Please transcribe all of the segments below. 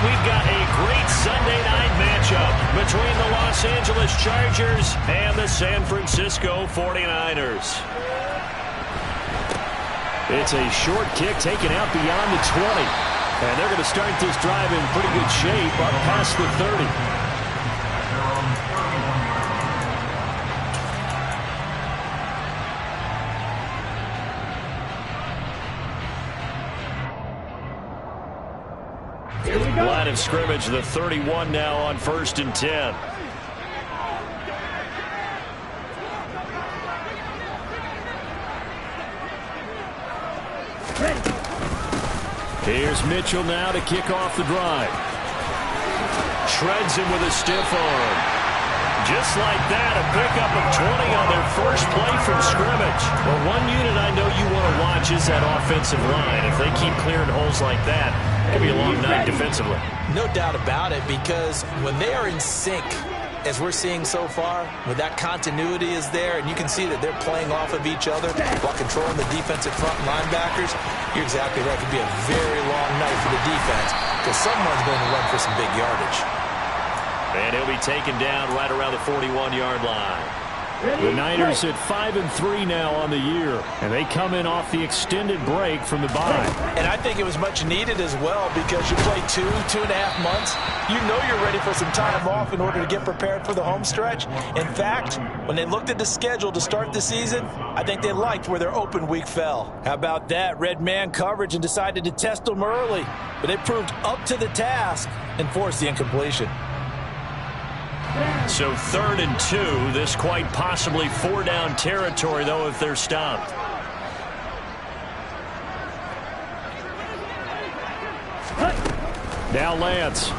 we've got a great Sunday night matchup between the Los Angeles Chargers and the San Francisco 49ers. It's a short kick taken out beyond the 20. And they're going to start this drive in pretty good shape up past the 30. Line of scrimmage, the 31 now on 1st and 10. Here's Mitchell now to kick off the drive. Shreds him with a stiff arm. Just like that, a pickup of 20 on their first play from scrimmage. Well, one unit I know you want to watch is that offensive line. If they keep clearing holes like that, it could be a long night defensively. No doubt about it, because when they are in sync, as we're seeing so far, when that continuity is there, and you can see that they're playing off of each other while controlling the defensive front linebackers, you're exactly right. It could be a very long night for the defense because someone's going to run for some big yardage. And he'll be taken down right around the 41-yard line. The Niners at 5-3 now on the year, and they come in off the extended break from the bye. And I think it was much needed as well because you play 2.5 months. You know you're ready for some time off in order to get prepared for the home stretch. In fact, when they looked at the schedule to start the season, I think they liked where their open week fell. How about that? Red man coverage and decided to test them early. But they proved up to the task and forced the incompletion. So 3rd and 2, this quite possibly 4-down territory, though, if they're stopped. Now Lance.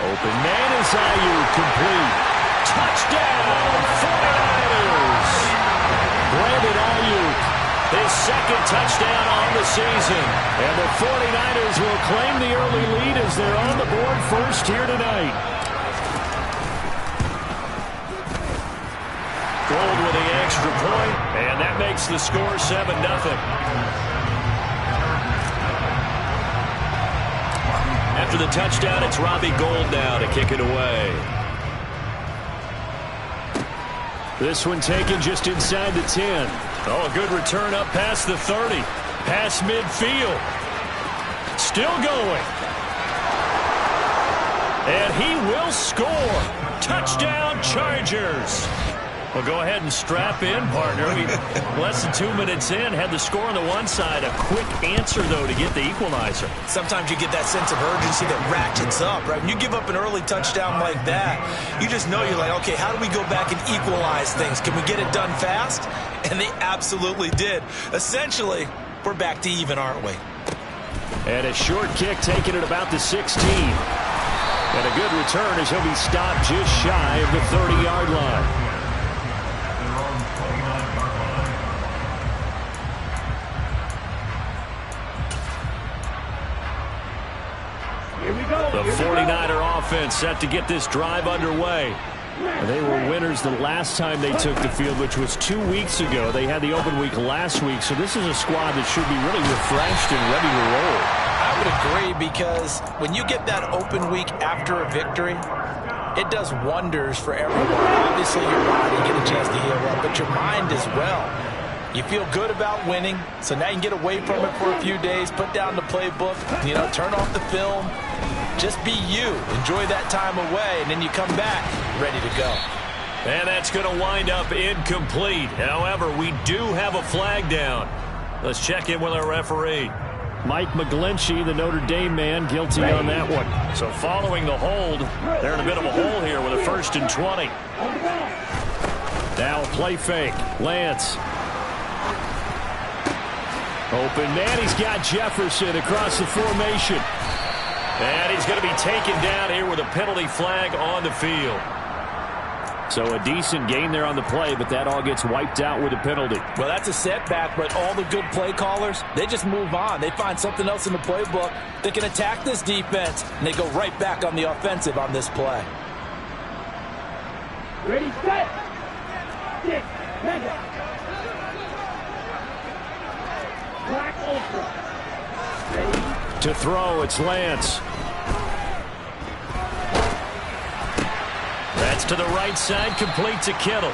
Open man is Ayuk, complete. Touchdown, 49ers. Brandon Ayuk. His second touchdown on the season. And the 49ers will claim the early lead as they're on the board first here tonight. Gold with the extra point, and that makes the score 7-0. After the touchdown, it's Robbie Gould now to kick it away. This one taken just inside the 10. Oh, a good return up past the 30. Past midfield. Still going. And he will score. Touchdown, Chargers. Well, go ahead and strap in, partner. Less than 2 minutes in, had the score on the one side. A quick answer, though, to get the equalizer. Sometimes you get that sense of urgency that ratchets up, right? When you give up an early touchdown like that, you just know you're like, okay, how do we go back and equalize things? Can we get it done fast? And they absolutely did. Essentially, we're back to even, aren't we? And a short kick taken at about the 16. And a good return as he'll be stopped just shy of the 30-yard line. The 49er offense set to get this drive underway. And they were winners the last time they took the field, which was 2 weeks ago. They had the open week last week, so this is a squad that should be really refreshed and ready to roll. I would agree, because when you get that open week after a victory, it does wonders for everyone. Obviously, your body, get a chance to heal up, but your mind as well. You feel good about winning, so now you can get away from it for a few days, put down the playbook, turn off the film. Just be you. Enjoy that time away, and then you come back ready to go. And that's going to wind up incomplete. However, we do have a flag down. Let's check in with our referee. Mike McGlinchey, the Notre Dame man, guilty on that one. So following the hold, they're in a bit of a hole here with a 1st and 20. Now a play fake. Lance. Open man, he's got Jefferson across the formation. And he's going to be taken down here with a penalty flag on the field. So a decent gain there on the play, but that all gets wiped out with a penalty. Well, that's a setback, but all the good play callers, they just move on. They find something else in the playbook that can attack this defense, and they go right back on the offensive on this play. Ready, set, 6, mega. Black Ultra. Ready. To throw, it's Lance. That's to the right side, complete to Kittle.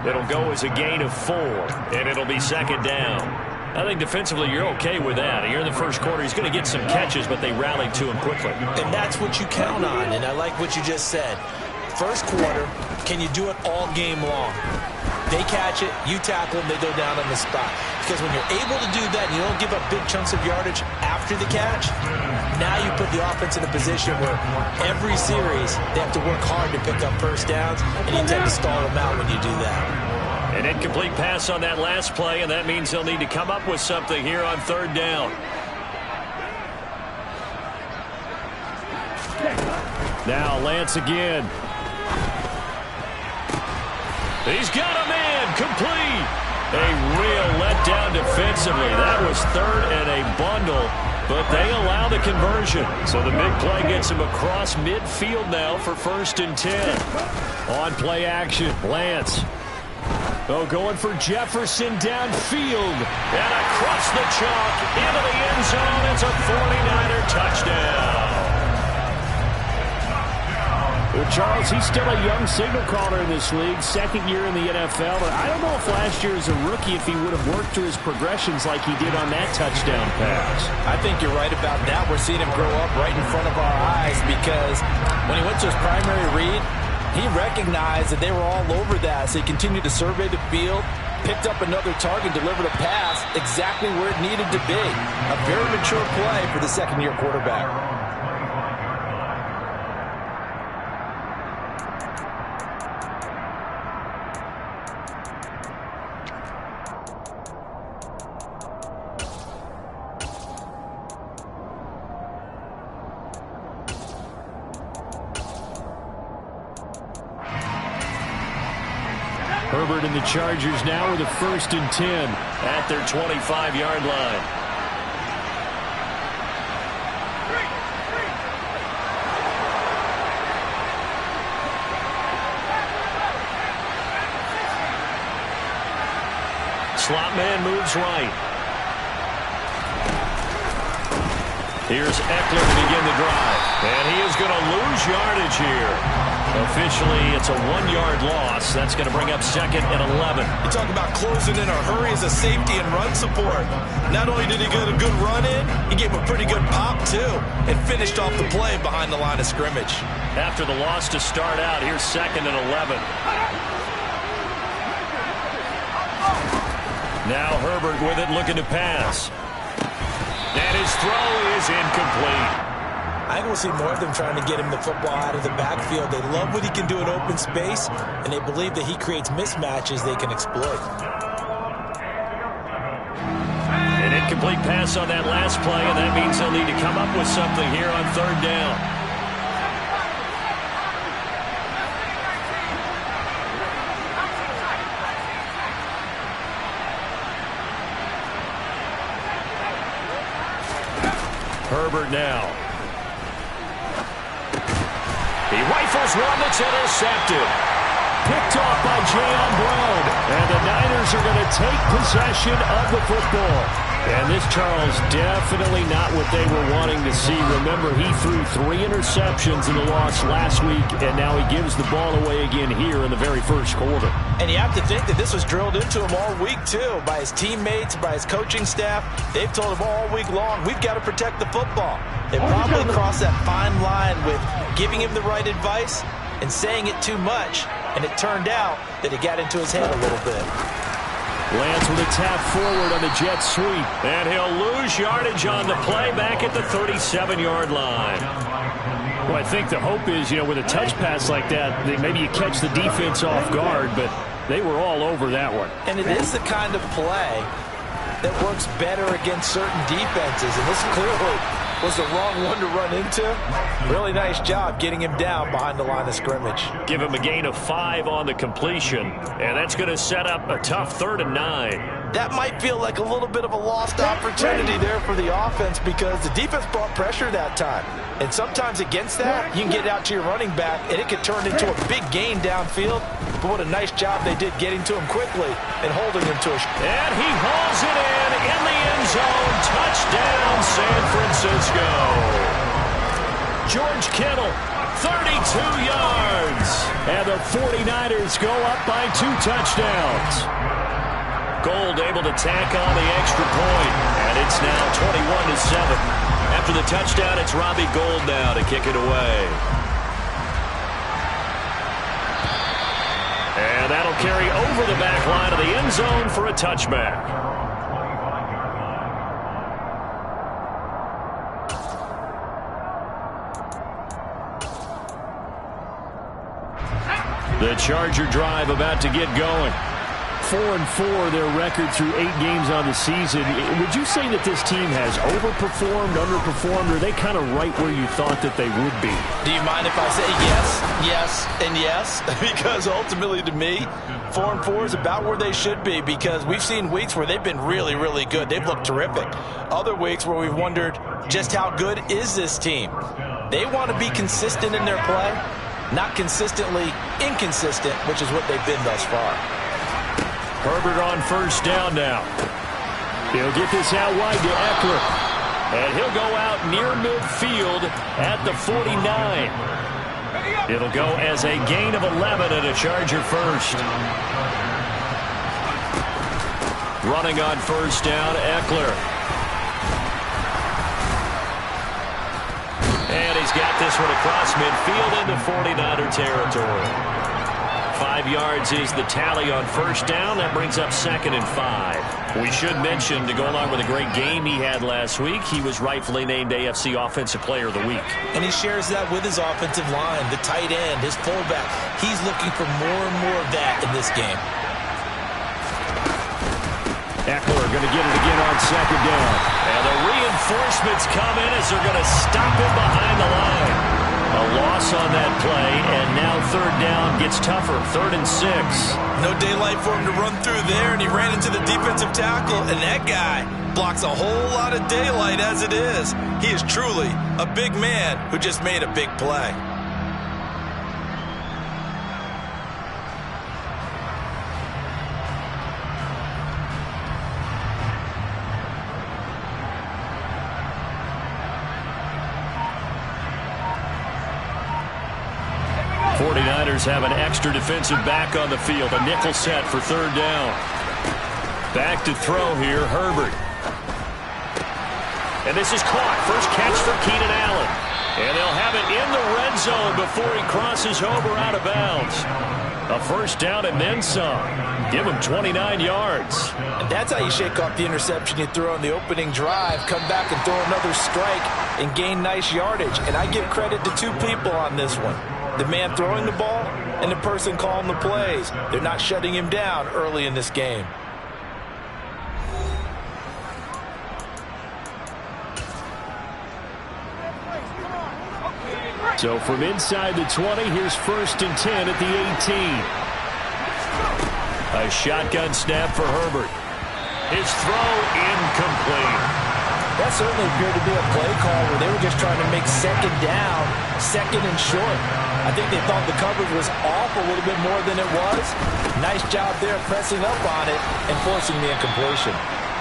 It'll go as a gain of 4, and it'll be second down. I think defensively you're okay with that. Here in the first quarter, he's going to get some catches, but they rallied to him quickly. And that's what you count on, and I like what you just said. First quarter, can you do it all game long? They catch it, you tackle them, they go down on the spot. Because when you're able to do that and you don't give up big chunks of yardage after the catch, now you put the offense in a position where every series they have to work hard to pick up first downs, and you tend to stall them out when you do that. An incomplete pass on that last play, and that means he'll need to come up with something here on third down. Now Lance again. He's got a man, complete. A real letdown defensively. That was third and a bundle, but they allow the conversion. So the big play gets him across midfield now for 1st and 10. On play action, Lance. Oh, going for Jefferson downfield. And across the chalk into the end zone. It's a 49er touchdown. Well, Charles, he's still a young signal caller in this league, second year in the NFL. But I don't know if last year as a rookie, if he would have worked through his progressions like he did on that touchdown pass. I think you're right about that. We're seeing him grow up right in front of our eyes because when he went to his primary read, he recognized that they were all over that. So he continued to survey the field, picked up another target, delivered a pass exactly where it needed to be. A very mature play for the second-year quarterback. Herbert and the Chargers now with a 1st and 10 at their 25-yard line. Slot man moves right. Here's Eckler to begin the drive. And he is going to lose yardage here. Officially, it's a 1-yard loss. That's going to bring up 2nd and 11. You talk about closing in a hurry as a safety and run support. Not only did he get a good run in, he gave a pretty good pop, too, and finished off the play behind the line of scrimmage. After the loss to start out, here's 2nd and 11. Now Herbert with it, looking to pass. And his throw is incomplete. I will see more of them trying to get him the football out of the backfield. They love what he can do in open space, and they believe that he creates mismatches they can exploit. An incomplete pass on that last play, and that means they'll need to come up with something here on third down. Herbert now. He rifles one that's intercepted. Picked off by Jayon Brown. And the Niners are going to take possession of the football. And this, Charles, definitely not what they were wanting to see. Remember, he threw 3 interceptions in the loss last week, and now he gives the ball away again here in the very first quarter. And you have to think that this was drilled into him all week, too, by his teammates, by his coaching staff. They've told him all week long, we've got to protect the football. They probably crossed that fine line with giving him the right advice and saying it too much. And it turned out that it got into his head a little bit. Lance with a tap forward on the jet sweep. And he'll lose yardage on the play back at the 37-yard line. Well, I think the hope is, with a touch pass like that, maybe you catch the defense off guard, but they were all over that one. And it is the kind of play that works better against certain defenses. And this clearly was the wrong one to run into. Really nice job getting him down behind the line of scrimmage. Give him a gain of 5 on the completion, and that's going to set up a tough 3rd and 9. That might feel like a little bit of a lost opportunity there for the offense because the defense brought pressure that time. And sometimes against that, you can get out to your running back, and it could turn into a big gain downfield. But what a nice job they did getting to him quickly and holding him to a... And he hauls it in the end zone. Touchdown, San Francisco. George Kittle, 32 yards. And the 49ers go up by 2 touchdowns. Gold able to tack on the extra point. And it's now 21-7. After the touchdown, it's Robbie Gould now to kick it away. And that'll carry over the back line of the end zone for a touchback. The Charger drive about to get going. 4-4 their record through 8 games on the season. Would you say that this team has overperformed, underperformed, or are they kind of right where you thought that they would be? Do you mind if I say yes, yes, and yes? Because ultimately to me, 4-4 is about where they should be, because we've seen weeks where they've been really, really good. They've looked terrific. Other weeks where we've wondered just how good is this team. They want to be consistent in their play, not consistently inconsistent, which is what they've been thus far. Herbert on first down now. He'll get this out wide to Eckler. And he'll go out near midfield at the 49. It'll go as a gain of 11 and a Charger first. Running on first down, Eckler. And he's got this one across midfield into 49er territory. 5 yards is the tally on first down. That brings up 2nd and 5. We should mention, to go along with a great game he had last week, he was rightfully named AFC Offensive Player of the Week. And he shares that with his offensive line, the tight end, his fullback. He's looking for more and more of that in this game. Eckler going to get it again on 2nd down. And the reinforcements come in as they're going to stop him behind the line. A loss on that play, and now 3rd down gets tougher. 3rd and 6. No daylight for him to run through there, and he ran into the defensive tackle, and that guy blocks a whole lot of daylight as it is. He is truly a big man who just made a big play. Have an extra defensive back on the field. A nickel set for 3rd down. Back to throw here, Herbert. And this is caught. First catch for Keenan Allen. And they'll have it in the red zone before he crosses over out of bounds. A first down and then some. Give him 29 yards. And that's how you shake off the interception you threw on the opening drive. Come back and throw another strike and gain nice yardage. And I give credit to 2 people on this one. The man throwing the ball and the person calling the plays. They're not shutting him down early in this game. So from inside the 20, here's 1st and 10 at the 18. A shotgun snap for Herbert. His throw incomplete. That certainly appeared to be a play call where they were just trying to make 2nd down, 2nd and short. I think they thought the coverage was off a little bit more than it was. Nice job there pressing up on it and forcing the incompletion.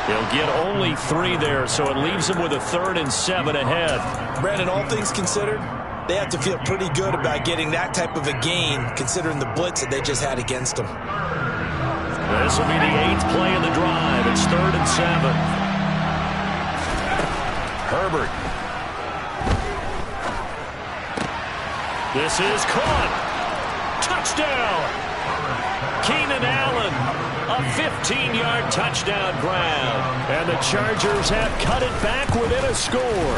They'll get only 3 there, so it leaves them with a 3rd and 7 ahead. Brandon, all things considered, they have to feel pretty good about getting that type of a gain, considering the blitz that they just had against them. This will be the 8th play of the drive. It's 3rd and 7. Herbert. This is caught. Touchdown. Keenan Allen. A 15-yard touchdown grab. And the Chargers have cut it back within a score.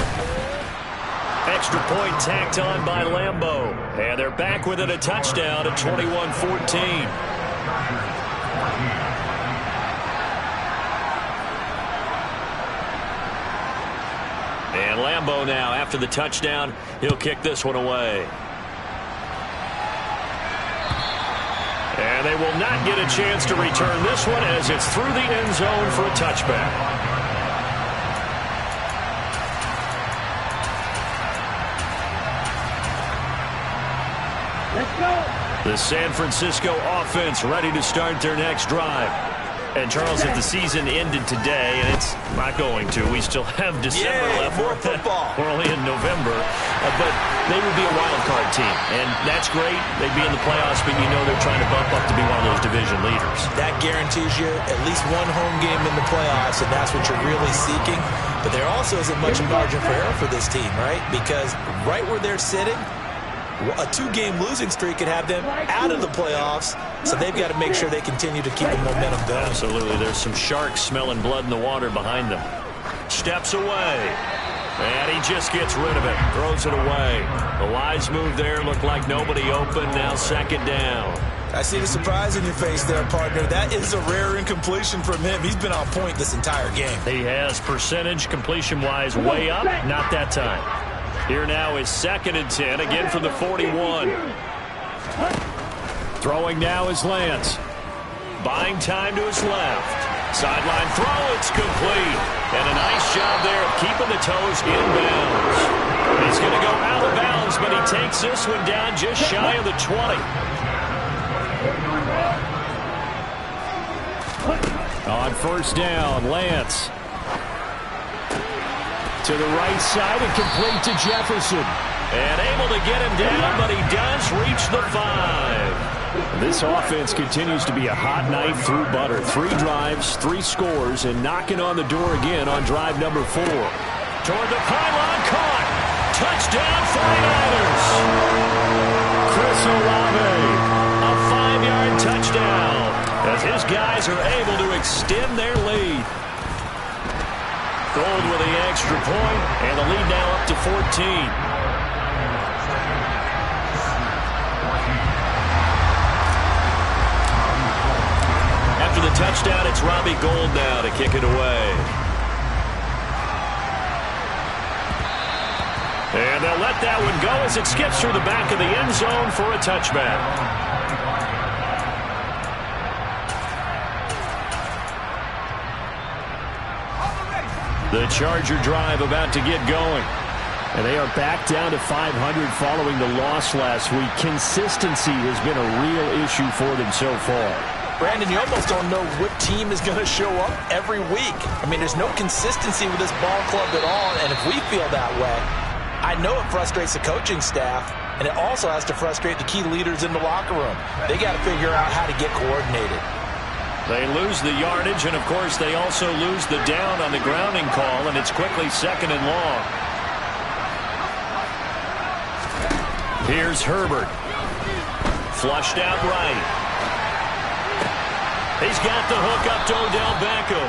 Extra point tacked on by Lambeau. And they're back within a touchdown at 21-14. And Lambeau now, after the touchdown, he'll kick this one away. And they will not get a chance to return this one as it's through the end zone for a touchback. Let's go. The San Francisco offense ready to start their next drive. And, Charles, if the season ended today, and it's not going to, we still have December left. More football. We're only in November. But they would be a wild card team, and that's great. They'd be in the playoffs, but you know they're trying to bump up to be one of those division leaders. That guarantees you at least one home game in the playoffs, and that's what you're really seeking. But there also isn't much margin for error for this team, right? Because right where they're sitting, a 2-game losing streak could have them out of the playoffs, so they've got to make sure they continue to keep the momentum going. Absolutely. There's some sharks smelling blood in the water behind them. Steps away. And he just gets rid of it. Throws it away. The wise move there. Looked like nobody open. Now 2nd down. I see the surprise in your face there, partner. That is a rare incompletion from him. He's been on point this entire game. He has percentage completion-wise way up. Not that time. Here now is 2nd and 10, again from the 41. Throwing now is Lance. Buying time to his left. Sideline throw, it's complete. And a nice job there of keeping the toes in bounds. He's going to go out of bounds, but he takes this one down just shy of the 20. On 1st down, Lance. To the right side and complete to Jefferson. And able to get him down, but he does reach the 5. This offense continues to be a hot knife through butter. 3 drives, 3 scores, and knocking on the door again on drive number 4. Toward the pylon, caught. Touchdown, 49ers. Chris Olave, a 5-yard touchdown, as his guys are able to extend their lead. Gold with the extra point, and the lead now up to 14. After the touchdown, it's Robbie Gould now to kick it away. And they'll let that one go as it skips through the back of the end zone for a touchback. The Charger drive about to get going. And they are back down to 500 following the loss last week. Consistency has been a real issue for them so far. Brandon, you almost don't know what team is going to show up every week. I mean, there's no consistency with this ball club at all, and if we feel that way, I know it frustrates the coaching staff, and it also has to frustrate the key leaders in the locker room. They got to figure out how to get coordinated. They lose the yardage, and of course they also lose the down on the grounding call, and it's quickly 2nd and long. Here's Herbert. Flushed out right. He's got the hook up to Odell Beckham.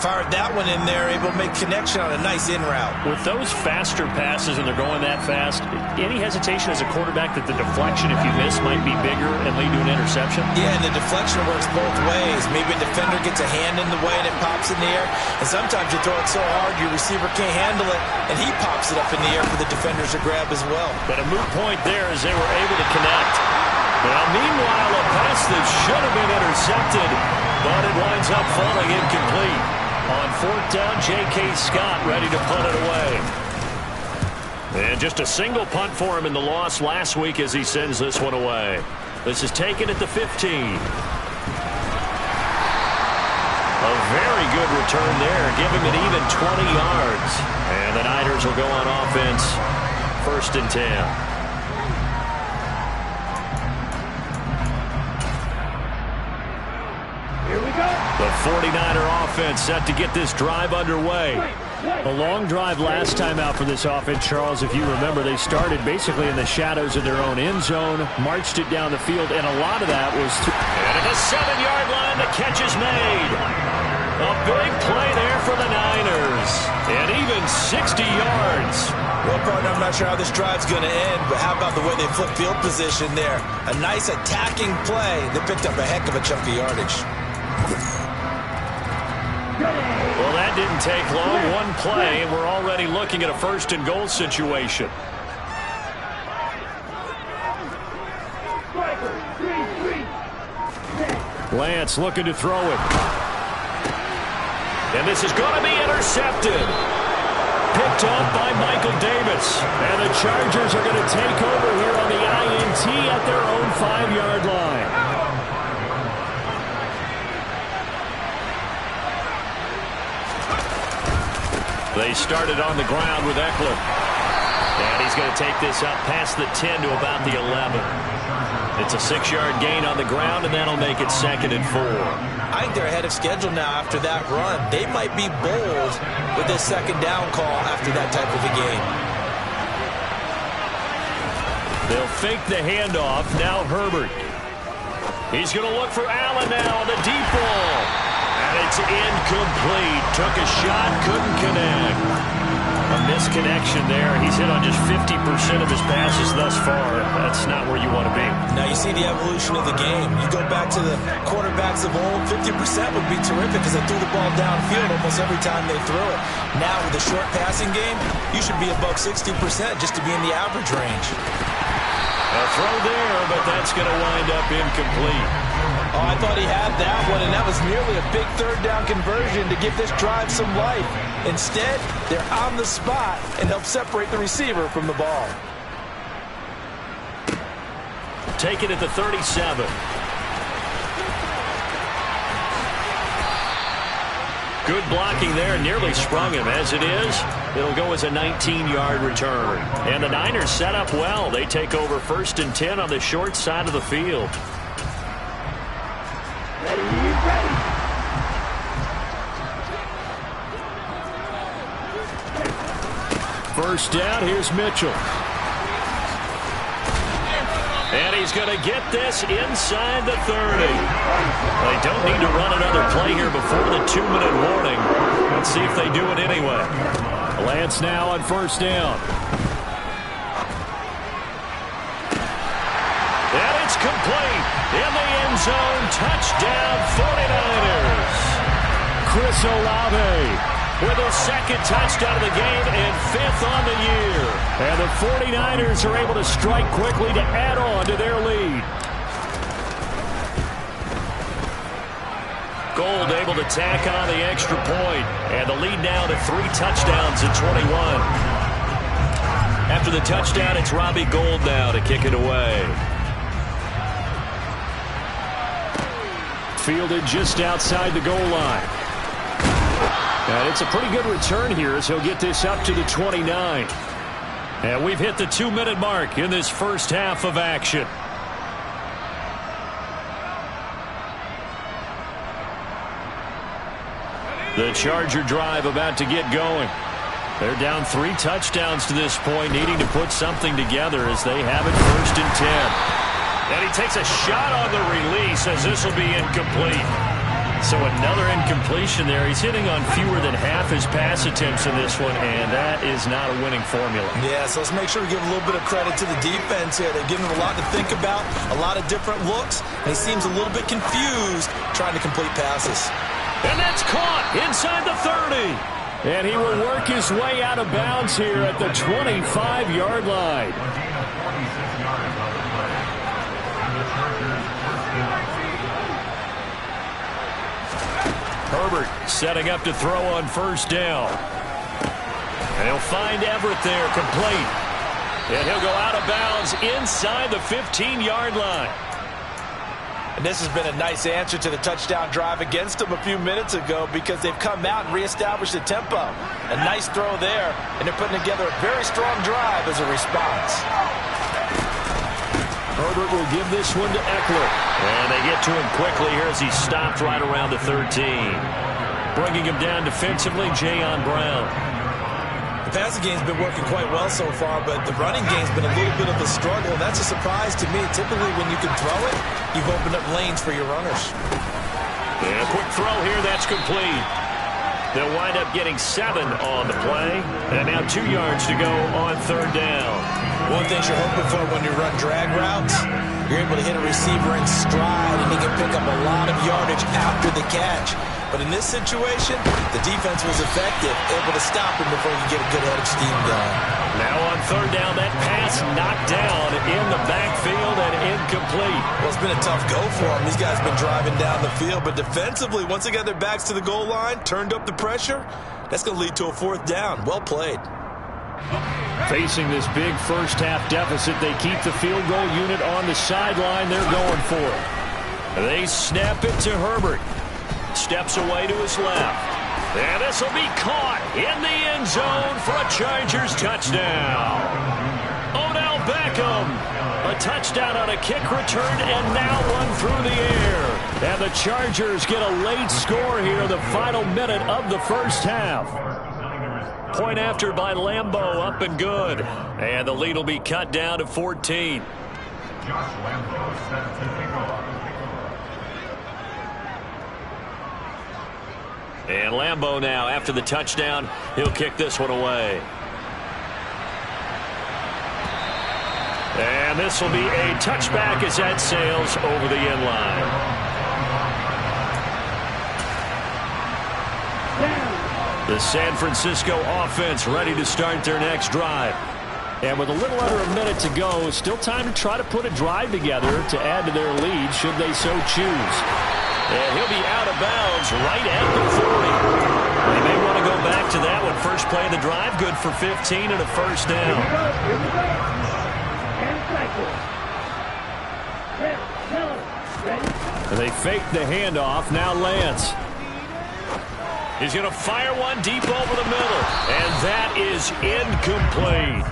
Fired that one in there, able to make connection on a nice in route. With those faster passes and they're going that fast, any hesitation as a quarterback that the deflection, if you miss, might be bigger and lead to an interception? Yeah, and the deflection works both ways. Maybe a defender gets a hand in the way and it pops in the air. And sometimes you throw it so hard your receiver can't handle it, and he pops it up in the air for the defenders to grab as well. But a moot point there as they were able to connect. Now, meanwhile, a pass that should have been intercepted, but it winds up falling incomplete. On 4th down, J.K. Scott ready to punt it away. And just a single punt for him in the loss last week as he sends this one away. This is taken at the 15. A very good return there. Give him an even 20 yards. And the Niners will go on offense. 1st and 10. The 49er offense set to get this drive underway. A long drive last time out for this offense, Charles. If you remember, they started basically in the shadows of their own end zone, marched it down the field, and a lot of that was... And at the 7-yard line, the catch is made. A big play there for the Niners. And even 60 yards. Well, partner, I'm not sure how this drive's going to end, but how about the way they flip field position there? A nice attacking play. They picked up a heck of a chunk of yardage. Well, that didn't take long. One play, and we're already looking at a 1st and goal situation. Lance looking to throw it. And this is going to be intercepted. Picked up by Michael Davis. And the Chargers are going to take over here on the INT at their own 5-yard line. They started on the ground with Eckler. And he's going to take this up past the 10 to about the 11. It's a 6-yard gain on the ground, and that'll make it 2nd and 4. I think they're ahead of schedule now after that run. They might be bold with this 2nd down call after that type of a game. They'll fake the handoff. Now Herbert. He's going to look for Allen now on the deep ball. And it's incomplete. Took a shot, couldn't connect. A misconnection there. He's hit on just 50% of his passes thus far. That's not where you want to be. Now you see the evolution of the game. You go back to the quarterbacks of old, 50% would be terrific because they threw the ball downfield almost every time they threw it. Now with the short passing game, you should be above 60% just to be in the average range. A throw there, but that's going to wind up incomplete. Oh, I thought he had that one, and that was nearly a big 3rd down conversion to give this drive some life. Instead, they're on the spot and help separate the receiver from the ball. Take it at the 37. Good blocking there, nearly sprung him. As it is, it'll go as a 19-yard return. And the Niners set up well. They take over 1st and 10 on the short side of the field. First down, here's Mitchell. And he's going to get this inside the 30. They don't need to run another play here before the 2-minute warning. Let's see if they do it anyway. Lance now on 1st down. And it's complete. In the end zone, touchdown 49ers. Chris Olave with his 2nd touchdown of the game and 5th on the year. And the 49ers are able to strike quickly to add on to their lead. Gold able to tack on the extra point. And the lead now to 3 touchdowns at 21. After the touchdown, it's Robbie Gould now to kick it away. Fielded just outside the goal line. And it's a pretty good return here as he'll get this up to the 29. And we've hit the 2-minute mark in this first half of action. The Charger drive about to get going. They're down 3 touchdowns to this point, needing to put something together as they have it 1st and 10. And he takes a shot on the release as this will be incomplete. So another incompletion there. He's hitting on fewer than half his pass attempts in this one, and that is not a winning formula. Yeah, so let's make sure we give a little bit of credit to the defense here. They've given him a lot to think about, a lot of different looks, and he seems a little bit confused trying to complete passes. And that's caught inside the 30. And he will work his way out of bounds here at the 25-yard line. Herbert setting up to throw on 1st down. And he'll find Everett there, complete. And he'll go out of bounds inside the 15-yard line. And this has been a nice answer to the touchdown drive against them a few minutes ago because they've come out and reestablished the tempo. A nice throw there, and they're putting together a very strong drive as a response. Herbert will give this one to Eckler. And they get to him quickly here as he stopped right around the 13. Bringing him down defensively, Jayon Brown. The passing game's been working quite well so far, but the running game's been a little bit of a struggle, and that's a surprise to me. Typically, when you can throw it, you've opened up lanes for your runners. And a quick throw here, that's complete. They'll wind up getting 7 on the play. And now 2 yards to go on 3rd down. One thing you're hoping for when you run drag routes, you're able to hit a receiver in stride, and he can pick up a lot of yardage after the catch. But in this situation, the defense was effective, able to stop him before you get a good head of steam going. Now on 3rd down, that pass knocked down in the backfield and incomplete. Well, it's been a tough go for him. These guys have been driving down the field, but defensively, once they got their backs to the goal line, turned up the pressure, that's going to lead to a 4th down. Well played. Facing this big first-half deficit, they keep the field goal unit on the sideline. They're going for it. They snap it to Herbert. Steps away to his left. And this will be caught in the end zone for a Chargers touchdown. Odell Beckham. A touchdown on a kick return, and now one through the air. And the Chargers get a late score here in the final minute of the first half. Point after by Lambo, up and good. And the lead will be cut down to 14. Josh Lambo set to kick off. And Lambo now, after the touchdown, he'll kick this one away. And this will be a touchback as that sails over the end line. The San Francisco offense ready to start their next drive. And with a little under a minute to go, still time to try to put a drive together to add to their lead should they so choose. And he'll be out of bounds right at the 40. They may want to go back to that one. First play of the drive, good for 15 and a first down. And they fake the handoff. Now Lance. He's going to fire one deep over the middle. And that is incomplete.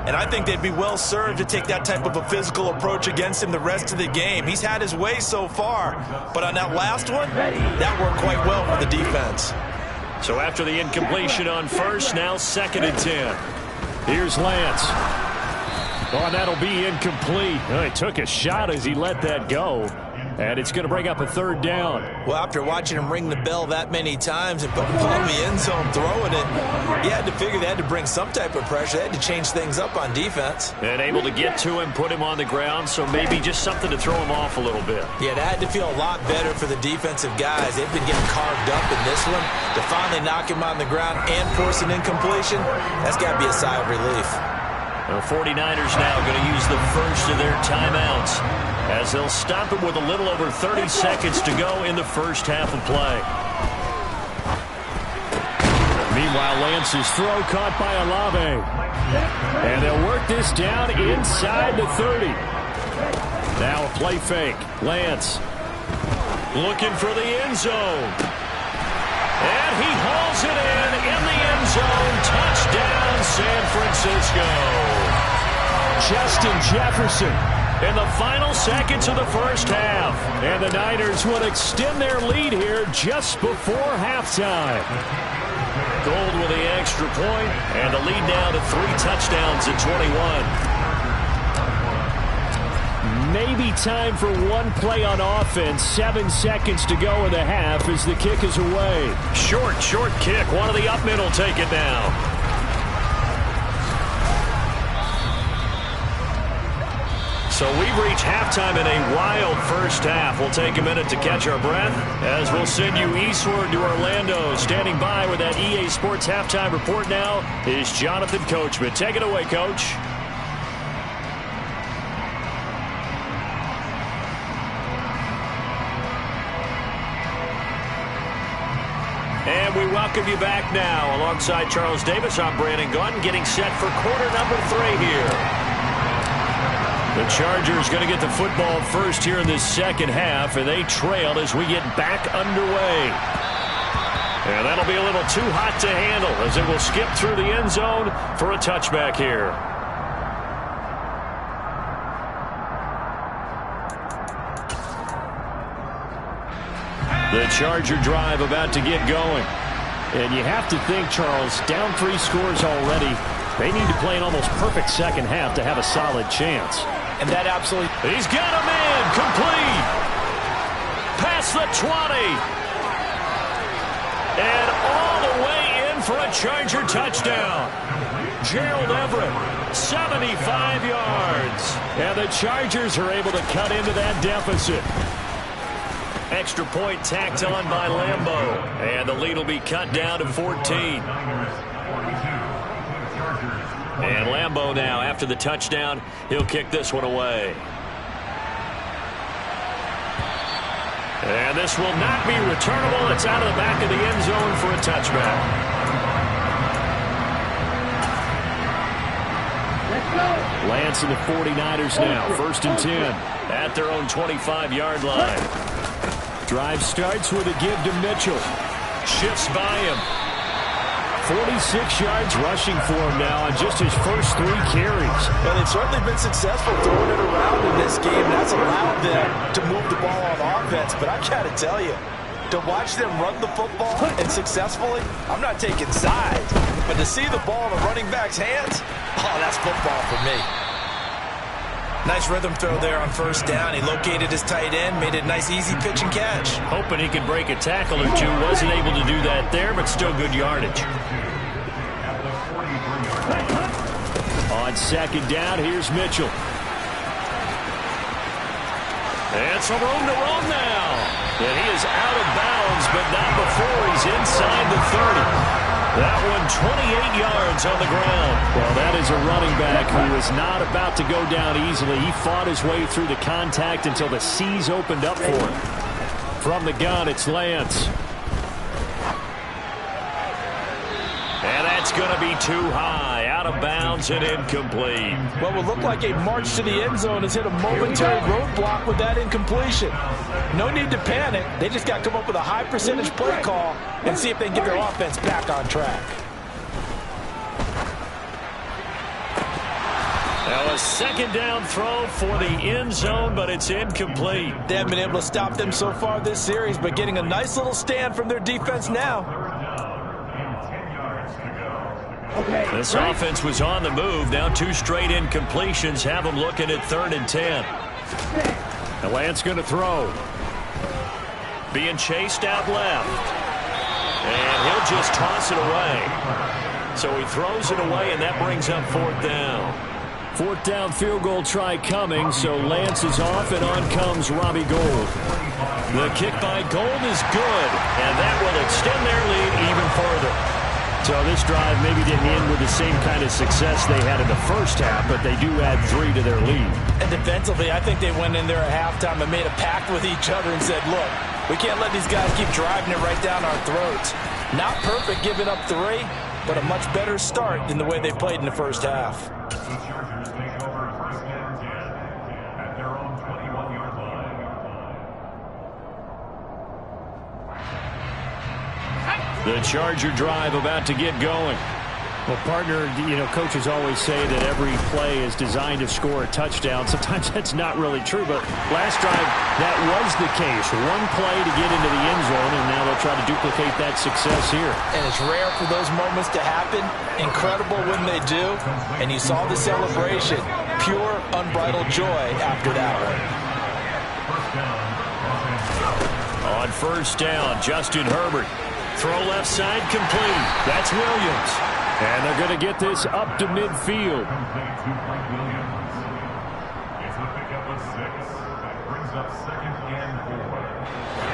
And I think they'd be well served to take that type of a physical approach against him the rest of the game. He's had his way so far. But on that last one, that worked quite well for the defense. So after the incompletion on first, now 2nd and 10. Here's Lance. Oh, and that'll be incomplete. Oh, he took a shot as he let that go. And it's going to bring up a 3rd down. Well, after watching him ring the bell that many times and put the ball in the end zone throwing it, you had to figure they had to bring some type of pressure. They had to change things up on defense. And able to get to him, put him on the ground, so maybe just something to throw him off a little bit. Yeah, that had to feel a lot better for the defensive guys. They've been getting carved up in this one. To finally knock him on the ground and force an incompletion, that's got to be a sigh of relief. The 49ers now going to use the first of their timeouts as they'll stop it with a little over 30 seconds to go in the first half of play. Meanwhile, Lance's throw caught by Olave. And they'll work this down inside the 30. Now a play fake. Lance looking for the end zone. And he hauls it in the end zone. Touchdown, San Francisco. Justin Jefferson in the final seconds of the first half. And the Niners will extend their lead here just before halftime. Gold with the extra point, and the lead now to 3 touchdowns at 21. Maybe time for one play on offense. 7 seconds to go in the half as the kick is away. Short kick. One of the up men will take it now. So we've reached halftime in a wild first half. We'll take a minute to catch our breath as we'll send you eastward to Orlando. Standing by with that EA Sports halftime report now is Jonathan Coachman. Take it away, Coach. And we welcome you back now. Alongside Charles Davis, I'm Brandon Gunn, getting set for quarter number 3 here. The Chargers going to get the football first here in this second half, and they trail as we get back underway. And that'll be a little too hot to handle as it will skip through the end zone for a touchback here. The Charger drive about to get going. And you have to think, Charles, down 3 scores already. They need to play an almost perfect second half to have a solid chance. And that absolutely... He's got a man complete. Past the 20. And all the way in for a Charger touchdown. Gerald Everett, 75 yards. And the Chargers are able to cut into that deficit. Extra point tacked on by Lambo. And the lead will be cut down to 14. And Lambo now, after the touchdown, he'll kick this one away. And this will not be returnable. It's out of the back of the end zone for a touchback. Lance and the 49ers now, 1st and 10 at their own 25-yard line. Drive starts with a give to Mitchell. Shifts by him. 46 yards rushing for him now on just his first 3 carries. Well, they've certainly been successful throwing it around in this game. That's allowed them to move the ball on offense. But I've got to tell you, to watch them run the football and successfully, I'm not taking sides. But to see the ball in a running back's hands, oh, that's football for me. Nice rhythm throw there on first down. He located his tight end, made it a nice, easy pitch and catch. Hoping he could break a tackle or two. Wasn't able to do that there, but still good yardage. On second down, here's Mitchell. And some room to run now. And he is out of bounds, but not before he's inside the 30. That one 28 yards on the ground. Well, that is a running back who is not about to go down easily. He fought his way through the contact until the seas opened up for him. From the gun, it's Lance. And that's going to be too high, out of bounds and incomplete. What will look like a march to the end zone has hit a momentary roadblock with that incompletion. No need to panic. They just got to come up with a high percentage play call and see if they can get their offense back on track. Now a second down throw for the end zone, but it's incomplete. They haven't been able to stop them so far this series, but getting a nice little stand from their defense now. This offense was on the move. Now 2 straight incompletions have them looking at 3rd and 10. The Lance going to throw. Being chased out left. And he'll just toss it away. So he throws it away, and that brings up 4th down. 4th down field goal try coming, so Lance is off, and on comes Robbie Gould. The kick by Gould is good, and that will extend their lead even further. So this drive maybe didn't end with the same kind of success they had in the first half, but they do add 3 to their lead. And defensively, I think they went in there at halftime and made a pact with each other and said, look, we can't let these guys keep driving it right down our throats. Not perfect giving up 3, but a much better start than the way they played in the first half. The Chargers take over 1st and 10 at their own 21-yard line. The Charger drive about to get going. Well, partner, coaches always say that every play is designed to score a touchdown. Sometimes that's not really true, but last drive, that was the case. 1 play to get into the end zone, and now they'll try to duplicate that success here. And it's rare for those moments to happen. Incredible when they do. And you saw the celebration. Pure, unbridled joy after that one. On first down, Justin Herbert. Throw left side complete. That's Williams. And they're going to get this up to midfield. It's a pickup of 6. That brings up 2nd and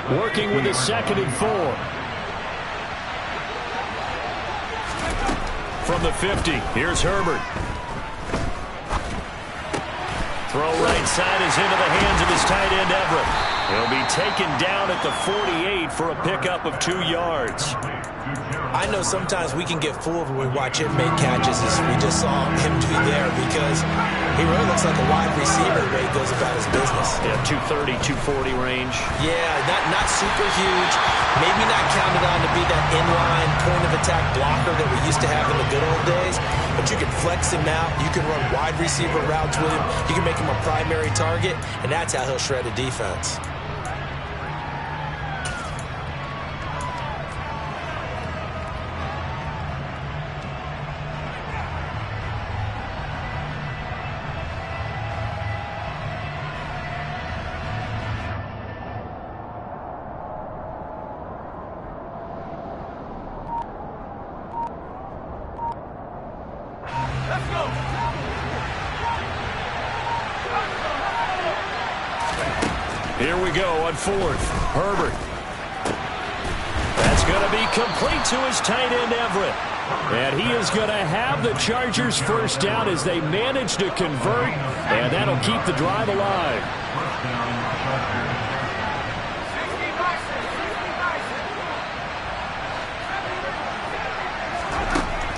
4. Working with a 2nd and 4. From the 50, here's Herbert. Throw right side is into the hands of his tight end, Everett. He'll be taken down at the 48 for a pickup of 2 yards. I know sometimes we can get fooled when we watch him make catches as we just saw him do there because he really looks like a wide receiver the way he goes about his business. Yeah, 230, 240 range. Yeah, not super huge. Maybe not counted on to be that inline point-of-attack blocker that we used to have in the good old days, but you can flex him out. You can run wide receiver routes with him. You can make him a primary target, and that's how he'll shred a defense. Here we go on 4th. Herbert. That's going to be complete to his tight end, Everett. And he is going to have the Chargers first down as they manage to convert, and that'll keep the drive alive.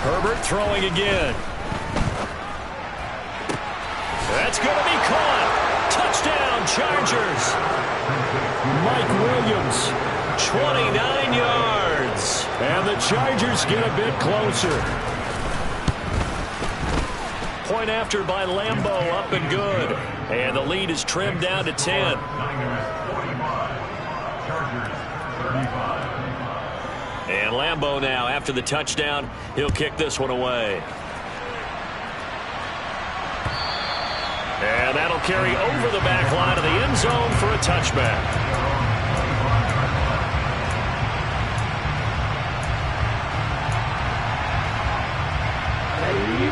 Herbert throwing again. That's going to be caught. Touchdown, Chargers. Mike Williams 29 yards. And the Chargers get a bit closer. Point after by Lambeau, up and good. And the lead is trimmed down to 10. And Lambeau now, after the touchdown, he'll kick this one away. And that'll carry over the back line of the end zone for a touchback.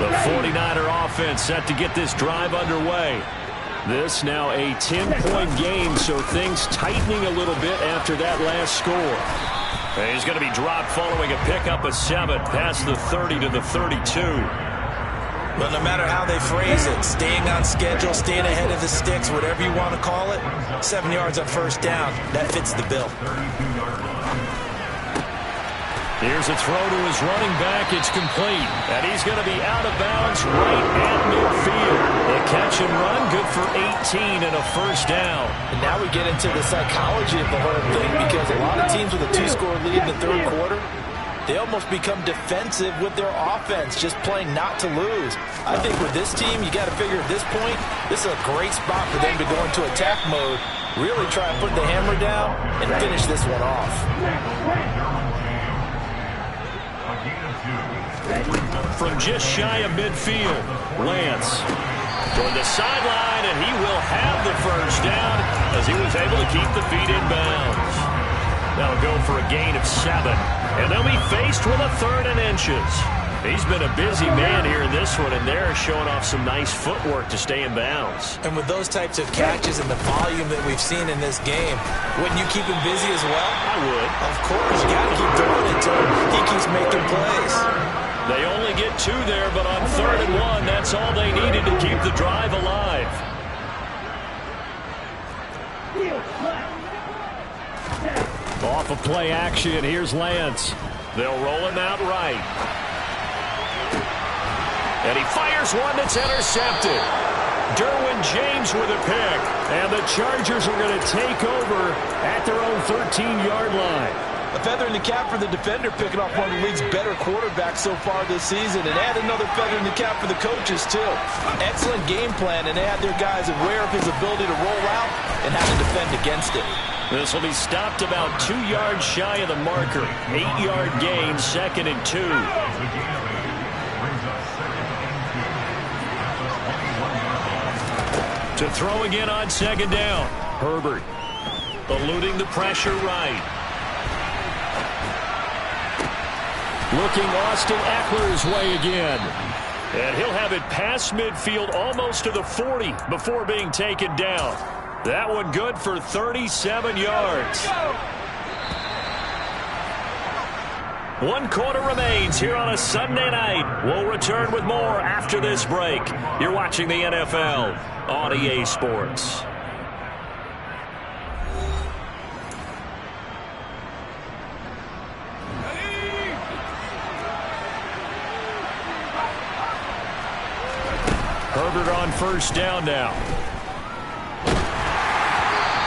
The 49er offense set to get this drive underway. This now a 10-point game, so things tightening a little bit after that last score. And he's going to be dropped following a pickup of 7 past the 30 to the 32. But no matter how they phrase it, staying on schedule, staying ahead of the sticks, whatever you want to call it, 7 yards on first down, that fits the bill. Here's a throw to his running back. It's complete. And he's going to be out of bounds right at midfield. The catch and run, good for 18 and a first down. And now we get into the psychology of the whole thing, because a lot of teams with a 2-score lead in the third quarter, they almost become defensive with their offense, just playing not to lose. I think with this team, you got to figure at this point, this is a great spot for them to go into attack mode, really try and put the hammer down and finish this one off. From just shy of midfield, Lance toward the sideline, and he will have the first down as he was able to keep the feet in bounds. That'll go for a gain of 7, and they'll be faced with a 3rd and inches. He's been a busy man here in this one, and they're showing off some nice footwork to stay in bounds. And with those types of catches and the volume that we've seen in this game, wouldn't you keep him busy as well? I would. Of course, you got to keep throwing it to him. He keeps making plays. They only get 2 there, but on 3rd and 1, that's all they needed to keep the drive alive. Off of play action, here's Lance. They'll roll him out right. And he fires one that's intercepted. Derwin James with a pick. And the Chargers are going to take over at their own 13-yard line. A feather in the cap for the defender, picking off one of the league's better quarterbacks so far this season. And add another feather in the cap for the coaches, too. Excellent game plan, and they had their guys aware of his ability to roll out and how to defend against it. This will be stopped about 2 yards shy of the marker. 8-yard gain, 2nd and 2. To throw again on 2nd down. Herbert eluding the pressure right. Looking Austin Eckler's way again. And he'll have it past midfield almost to the 40 before being taken down. That one good for 37 yards. 1 quarter remains here on a Sunday night. We'll return with more after this break. You're watching the NFL on EA Sports. Herbert on first down now.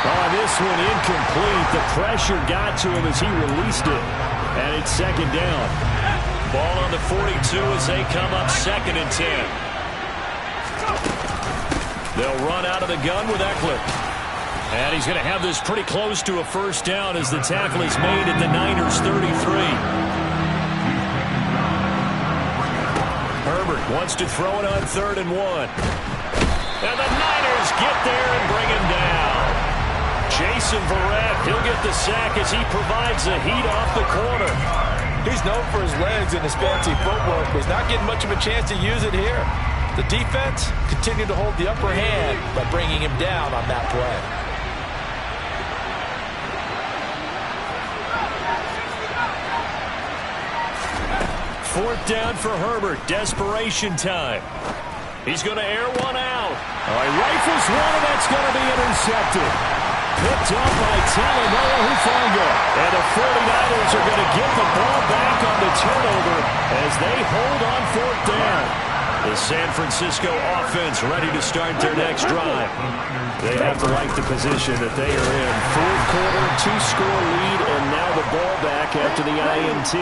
Oh, this one incomplete. The pressure got to him as he released it. And it's 2nd down. Ball on the 42 as they come up 2nd and 10. They'll run out of the gun with Eckler. And he's going to have this pretty close to a first down as the tackle is made at the Niners' 33. Herbert wants to throw it on 3rd and 1. And the Niners get there and bring him down. Jason Verrett, he'll get the sack as he provides the heat off the corner. He's known for his legs and his fancy footwork, but he's not getting much of a chance to use it here. The defense continued to hold the upper hand by bringing him down on that play. Fourth down for Herbert. Desperation time. He's going to air one out. He rifles one, and that's going to be intercepted. Picked up by Talanoa Hufanga. And the 49ers are going to get the ball back on the turnover as they hold on 4th down. The San Francisco offense ready to start their next drive. They have to like the position that they are in. Fourth quarter, 2-score lead, and now the ball back after the INT.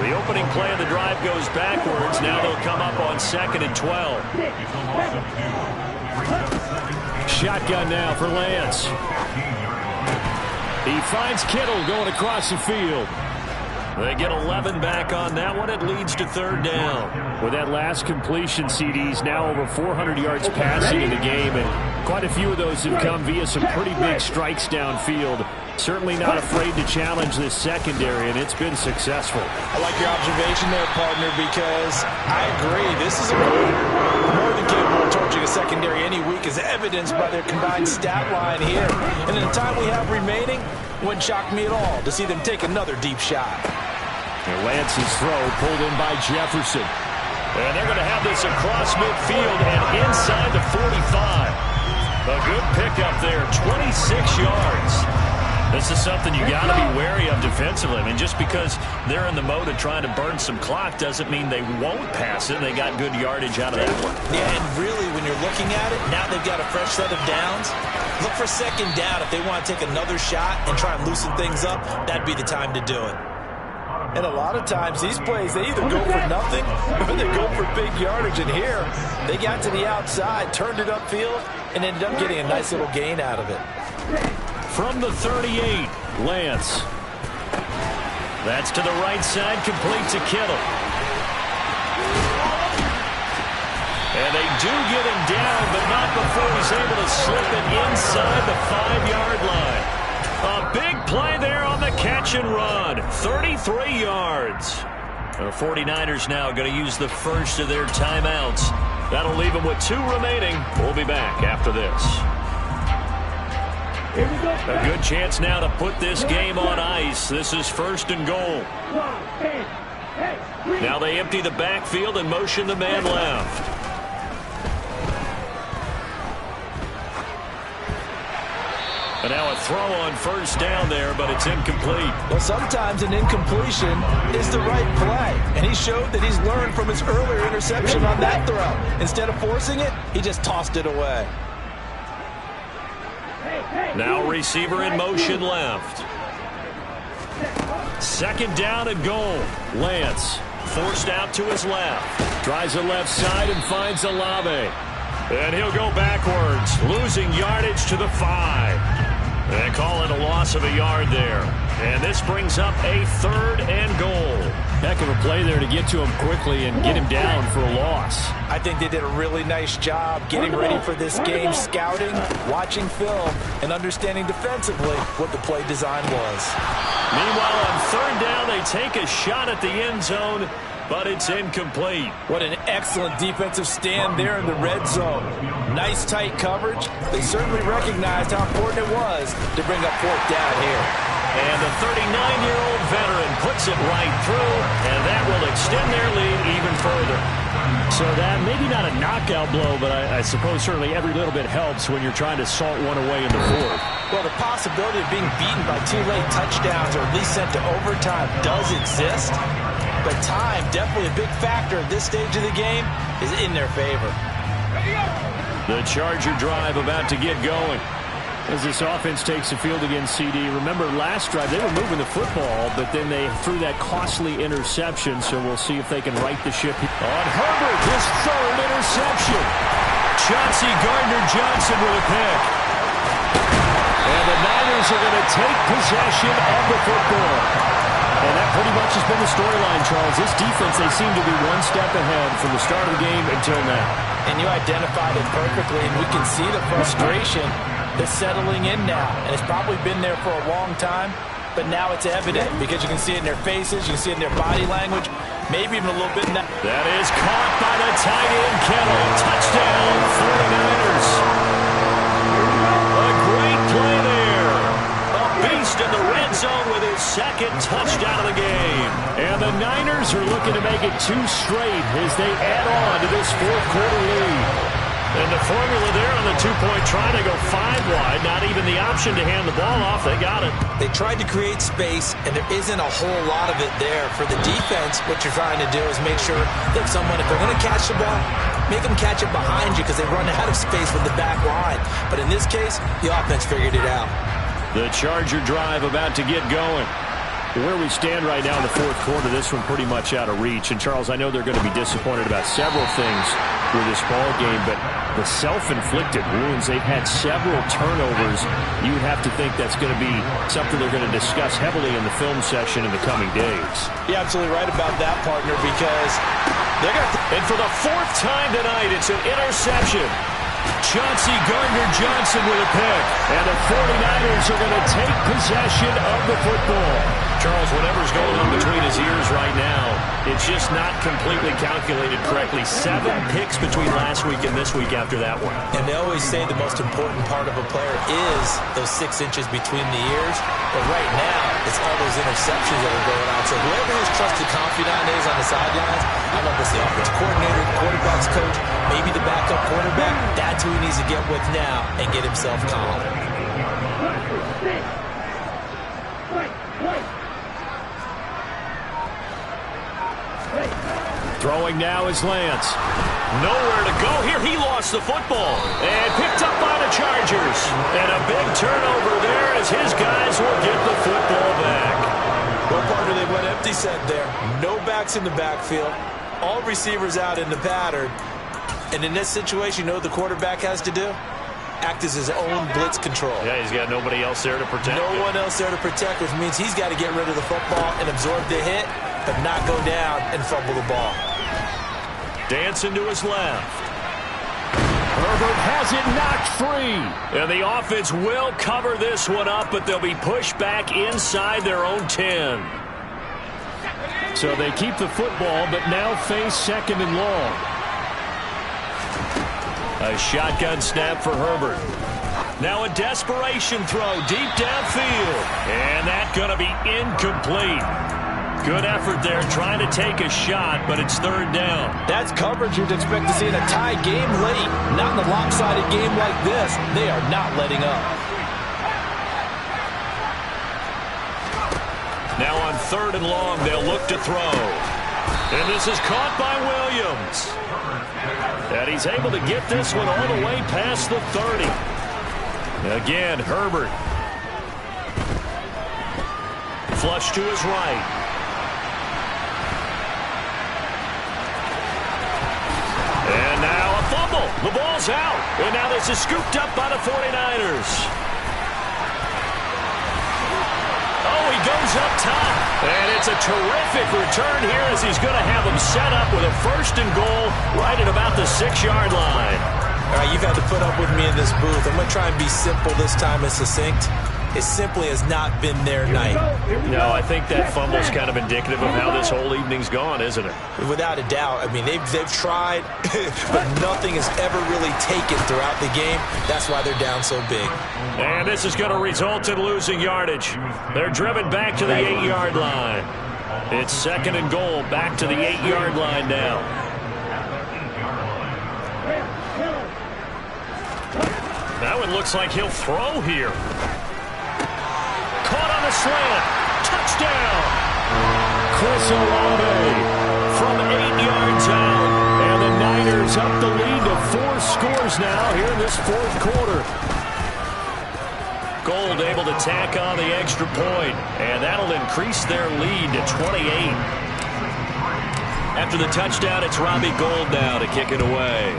The opening play of the drive goes backwards. Now they'll come up on 2nd and 12. Shotgun now for Lance. He finds Kittle going across the field. They get 11 back on that one. It leads to 3rd down. With that last completion, CD's now over 400 yards passing in the game, and quite a few of those have come via some pretty big strikes downfield. Certainly not afraid to challenge this secondary, and it's been successful. I like your observation there, partner, because I agree. This is a more than capable of torching a secondary any week, as evidenced by their combined stat line here. And in the time we have remaining, it wouldn't shock me at all to see them take another deep shot. And Lance's throw pulled in by Jefferson. And they're going to have this across midfield and inside the 45. A good pickup there, 26 yards. This is something you got to be wary of defensively. I mean, just because they're in the mode of trying to burn some clock doesn't mean they won't pass it. They got good yardage out of that one. Yeah, and really, when you're looking at it, now they've got a fresh set of downs. Look for 2nd down. If they want to take another shot and try and loosen things up, that'd be the time to do it. And a lot of times, these plays, they either go for nothing or they go for big yardage. And here, they got to the outside, turned it upfield, and ended up getting a nice little gain out of it. From the 38, Lance. That's to the right side, complete to Kittle. And they do get him down, but not before he's able to slip it inside the 5-yard line. A big play there on the catch and run. 33 yards. The 49ers now going to use the first of their timeouts. That'll leave them with 2 remaining. We'll be back after this. A good chance now to put this game on ice. This is 1st and goal. Now they empty the backfield and motion the man left. And now a throw on 1st down there, but it's incomplete. Well, sometimes an incompletion is the right play. And he showed that he's learned from his earlier interception on that throw. Instead of forcing it, he just tossed it away. Now receiver in motion left. 2nd down and goal. Lance forced out to his left. Tries the left side and finds Olave. And he'll go backwards, losing yardage to the 5. They call it a loss of a yard there. And this brings up a 3rd and goal. Heck of a play there to get to him quickly and get him down for a loss. I think they did a really nice job getting ready for this game, scouting, watching film, and understanding defensively what the play design was. Meanwhile, on 3rd down, they take a shot at the end zone, but it's incomplete. What an excellent defensive stand there in the red zone. Nice tight coverage. They certainly recognized how important it was to bring up 4th down here. And the 39-year-old veteran puts it right through, and that will extend their lead even further. So that, maybe not a knockout blow, but I suppose certainly every little bit helps when you're trying to salt one away in the 4th. Well, the possibility of being beaten by 2 late touchdowns or at least sent to overtime does exist. But time, definitely a big factor at this stage of the game, is in their favor. The Charger drive about to get going. As this offense takes the field against CD. Remember, last drive, they were moving the football, but then they threw that costly interception, so we'll see if they can right the ship. On Herbert, his 3rd interception. Chauncey Gardner-Johnson with a pick. And the Niners are going to take possession of the football. And that pretty much has been the storyline, Charles. This defense, they seem to be one step ahead from the start of the game until now. And you identified it perfectly, and we can see the frustration that's settling in now. And it's probably been there for a long time, but now it's evident because you can see it in their faces, you can see it in their body language, maybe even a little bit in that. That is caught by the tight end, Kittle. Touchdown, 49ers. A great play there. A beast in the red zone with his 2nd touchdown of the game. And the Niners are looking to make it 2 straight as they add on to this 4th quarter lead. And the formula there on the two-point try to go 5 wide. Not even the option to hand the ball off. They got it. They tried to create space, and there isn't a whole lot of it there. For the defense, what you're trying to do is make sure that if they're going to catch the ball, make them catch it behind you because they run out of space with the back line. But in this case, the offense figured it out. The Charger drive about to get going. Where we stand right now in the fourth quarter, this one pretty much out of reach. And, Charles, I know they're going to be disappointed about several things with this ball game, but the self-inflicted wounds, they've had several turnovers. You would have to think that's going to be something they're going to discuss heavily in the film session in the coming days. You're absolutely right about that, partner, because they're going to... And for the fourth time tonight, it's an interception. Chauncey Gardner-Johnson with a pick. And the 49ers are going to take possession of the football. Charles, whatever's going on between his ears right now, it's just not completely calculated correctly. 7 picks between last week and this week after that one. And they always say the most important part of a player is those 6 inches between the ears. But right now, it's all those interceptions that are going on. So whoever his trusted confidant is on the sidelines, I don't know if it's the offensive coordinator, the quarterback's coach, maybe the backup quarterback, that's who he needs to get with now and get himself calm. Throwing now is Lance. Nowhere to go here. He lost the football and picked up by the Chargers. And a big turnover there as his guys will get the football back. Well, partner, they went empty set there. No backs in the backfield. All receivers out in the pattern. And in this situation, you know what the quarterback has to do? Act as his own blitz control. Yeah, he's got nobody else there to protect. No one else there to protect, which means he's got to get rid of the football and absorb the hit, but not go down and fumble the ball. Dancing to his left. Herbert has it knocked free. And the offense will cover this one up, but they'll be pushed back inside their own 10. So they keep the football, but now face 2nd and long. A shotgun snap for Herbert. Now a desperation throw deep downfield. And that's going to be incomplete. Good effort there trying to take a shot, but it's 3rd down. That's coverage you'd expect to see in a tie game late. Not in a lopsided game like this. They are not letting up. Now on 3rd and long, they'll look to throw. And this is caught by Williams. And he's able to get this one all the way past the 30. Again, Herbert. Flush to his right. And now a fumble. The ball's out. And now this is scooped up by the 49ers. Oh, he goes up top. And it's a terrific return here as he's going to have him set up with a 1st and goal right at about the 6-yard line. All right, you've had to put up with me in this booth. I'm going to try and be simple this time and succinct. It simply has not been their night. No, I think that fumble's kind of indicative of how this whole evening's gone, isn't it? Without a doubt. I mean, they've tried, but nothing has ever really taken throughout the game. That's why they're down so big. And this is going to result in losing yardage. They're driven back to the 8-yard line. It's 2nd and goal, back to the 8-yard line now. That one looks like he'll throw here. Caught on the slant. Touchdown. Chris Olave from 8 yards out. And the Niners up the lead to 4 scores now here in this 4th quarter. Gold able to tack on the extra point. And that'll increase their lead to 28. After the touchdown, it's Robbie Gould now to kick it away.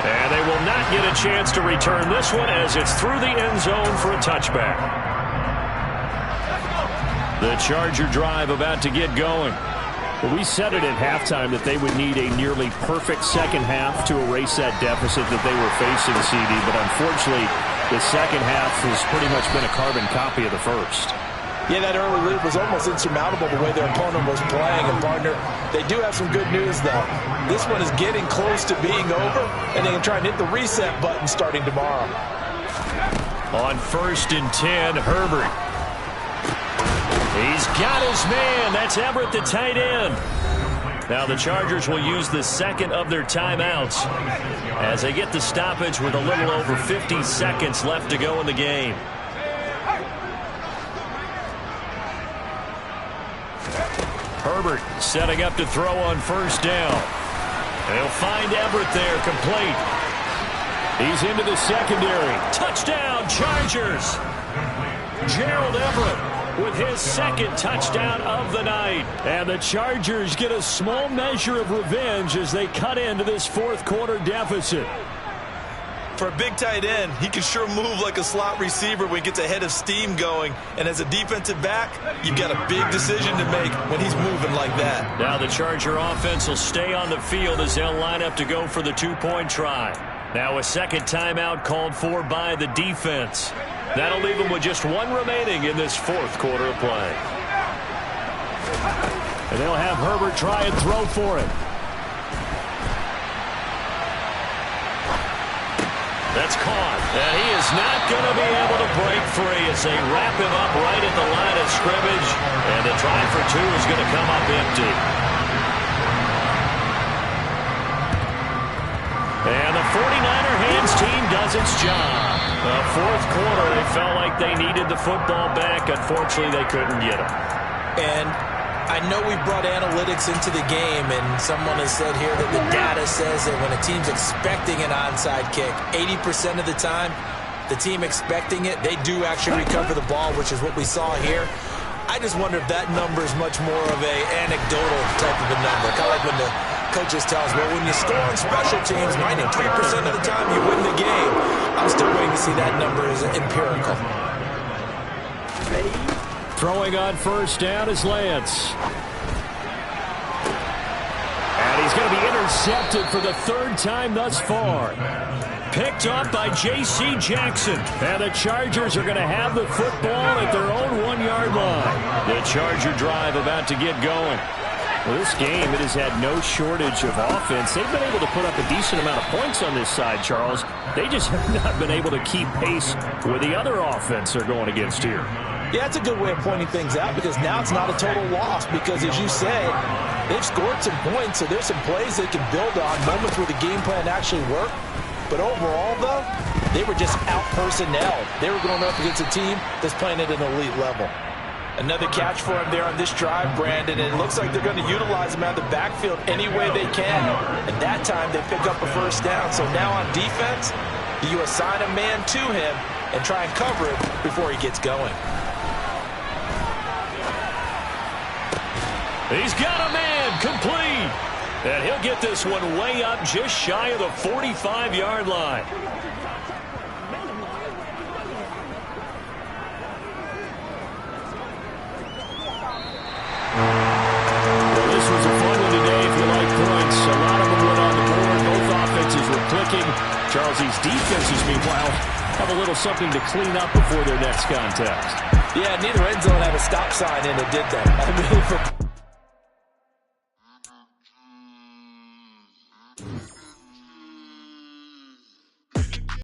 And they will not get a chance to return this one as it's through the end zone for a touchback. The Charger drive about to get going. Well, we said it at halftime that they would need a nearly perfect second half to erase that deficit that they were facing, CD. But unfortunately, the second half has pretty much been a carbon copy of the first. Yeah, that early lead was almost insurmountable the way their opponent was playing. And, partner, they do have some good news, though. This one is getting close to being over, and they can try and hit the reset button starting tomorrow. On 1st and 10, Herbert. He's got his man. That's Everett, the tight end. Now the Chargers will use the second of their timeouts as they get the stoppage with a little over 50 seconds left to go in the game. Herbert setting up to throw on first down. They'll find Everett there, complete. He's into the secondary. Touchdown, Chargers. Gerald Everett with his second touchdown of the night. And the Chargers get a small measure of revenge as they cut into this fourth quarter deficit. For a big tight end, he can sure move like a slot receiver when he gets a head of steam going. And as a defensive back, you've got a big decision to make when he's moving like that. Now the Charger offense will stay on the field as they'll line up to go for the two-point try. Now a second timeout called for by the defense. That'll leave them with just one remaining in this fourth quarter of play. And they'll have Herbert try and throw for it. That's caught. And he is not going to be able to break free as they wrap him up right at the line of scrimmage. And the try for two is going to come up empty. And the 49er hands team does its job. The fourth quarter, they felt like they needed the football back. Unfortunately, they couldn't get it. And I know we brought analytics into the game, and someone has said here that the data says that when a team's expecting an onside kick, 80% of the time, the team expecting it, they do actually recover the ball, which is what we saw here. I just wonder if that number is much more of a anecdotal type of a number. Kind of like when the coaches tell us, well, when you score on special teams, 93% of the time you win the game. I'm still waiting to see that number is empirical. Throwing on first down is Lance. And he's going to be intercepted for the third time thus far. Picked up by J.C. Jackson. And the Chargers are going to have the football at their own 1-yard line. The Charger drive about to get going. Well, this game, it has had no shortage of offense. They've been able to put up a decent amount of points on this side, Charles. They just have not been able to keep pace with the other offense they're going against here. Yeah, that's a good way of pointing things out because now it's not a total loss because, as you said, they've scored some points, so there's some plays they can build on, moments where the game plan actually worked. But overall, though, they were just out-personnelled. They were going up against a team that's playing at an elite level. Another catch for him there on this drive, Brandon, and it looks like they're going to utilize him out of the backfield any way they can. And that time, they pick up a first down. So now on defense, you assign a man to him and try and cover it before he gets going. He's got a man, complete. And he'll get this one way up just shy of the 45-yard line. Well, this was a fun one today if you like points. A lot of them went on the board. Both offenses were clicking. Charles, these defenses, meanwhile, have a little something to clean up before their next contest. Yeah, neither end zone had a stop sign in it, did they? I mean,